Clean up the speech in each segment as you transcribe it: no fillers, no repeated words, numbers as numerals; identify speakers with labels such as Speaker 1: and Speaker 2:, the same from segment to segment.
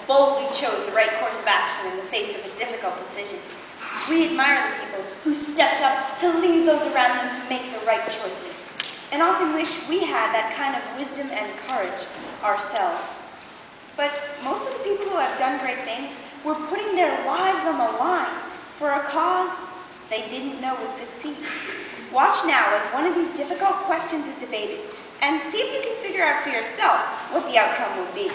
Speaker 1: boldly chose the right course of action in the face of a difficult decision. We admire the people who stepped up to lead those around them to make the right choices, and often wish we had that kind of wisdom and courage ourselves. But most of the people who have done great things were putting their lives on the line for a cause they didn't know would succeed. Watch now as one of these difficult questions is debated, and see if you can figure out for yourself what the outcome will be.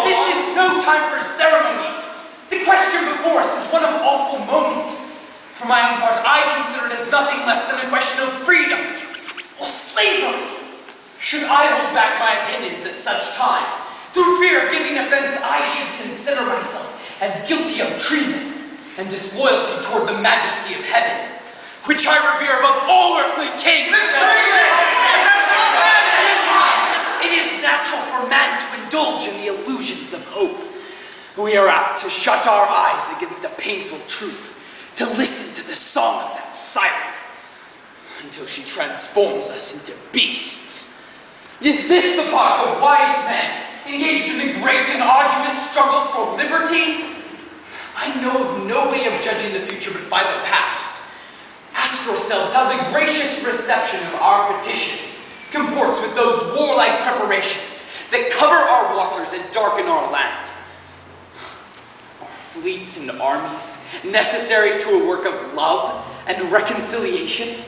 Speaker 2: This is no time for ceremony. The question before us is one of awful moment. For my own part, I consider it as nothing less than a question of freedom or slavery. Should I hold back my opinions at such time? Through fear of giving offense, I should consider myself as guilty of treason and disloyalty toward the majesty of heaven, which I revere above all earthly kings. It is natural for man to indulge in the illusions of hope. We are apt to shut our eyes against a painful truth, to listen to the song of that siren, until she transforms us into beasts. Is this the part of wise men engaged in a great and arduous struggle for liberty? I know of no way of judging the future but by the past. Ask yourselves how the gracious reception of our petition comports with those warlike preparations that cover our waters and darken our land. Are fleets and armies necessary to a work of love and reconciliation?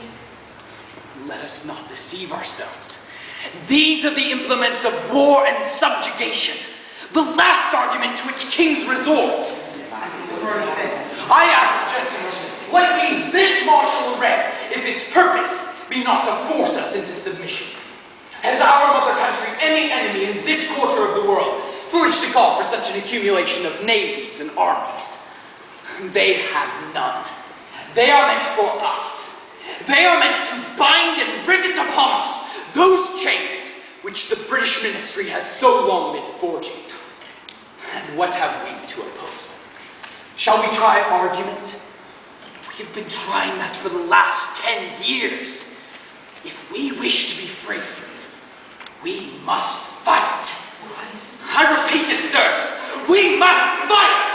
Speaker 2: Let us not deceive ourselves. These are the implements of war and subjugation, the last argument to which kings resort. I ask, gentlemen, what means this martial array if its purpose be not to force us into submission? Has our mother country any enemy in this quarter of the world for which to call for such an accumulation of navies and armies? They have none. They are meant for us. They are meant to bind and rivet upon us those chains which the British ministry has so long been forging. And what have we to oppose them? Shall we try argument? We have been trying that for the last 10 years. If we wish to be free, we must fight. I repeat it, sirs. We must fight!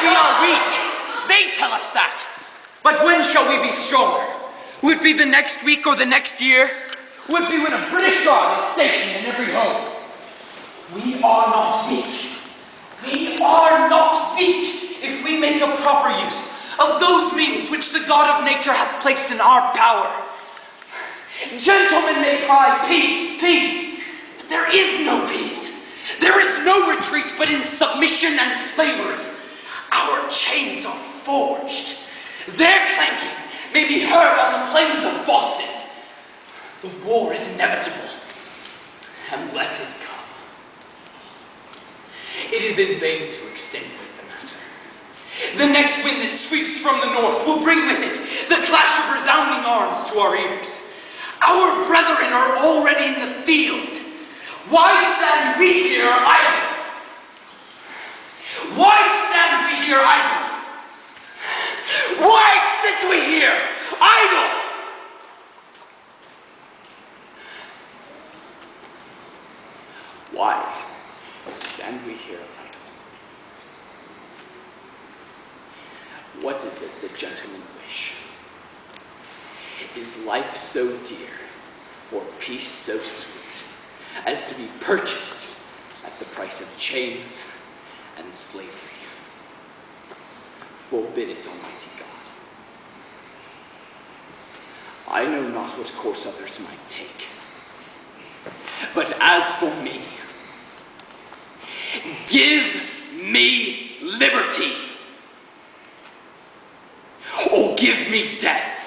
Speaker 2: We are weak. They tell us that. But when shall we be stronger? Will it be the next week or the next year? Will it be when a British guard is stationed in every home? We are not weak. We are not weak if we make a proper use of those means which the God of nature hath placed in our power. Gentlemen may cry, peace, peace, but there is no peace. There is no retreat but in submission and slavery. Our chains are forged. Their clanking may be heard on the plains of Boston. The war is inevitable, and let it come. It is in vain to extenuate the matter. The next wind that sweeps from the north will bring with it the clash of resounding arms to our ears. Our brethren are already in the field. Why stand we here idle? Why stand we here idle? Why sit we here idle? Why stand we here idle? What is it that gentlemen wish? Is life so dear, or peace so sweet, as to be purchased at the price of chains and slavery? Forbid it, Almighty God. I know not what course others might take, but as for me, give me liberty, or give me death.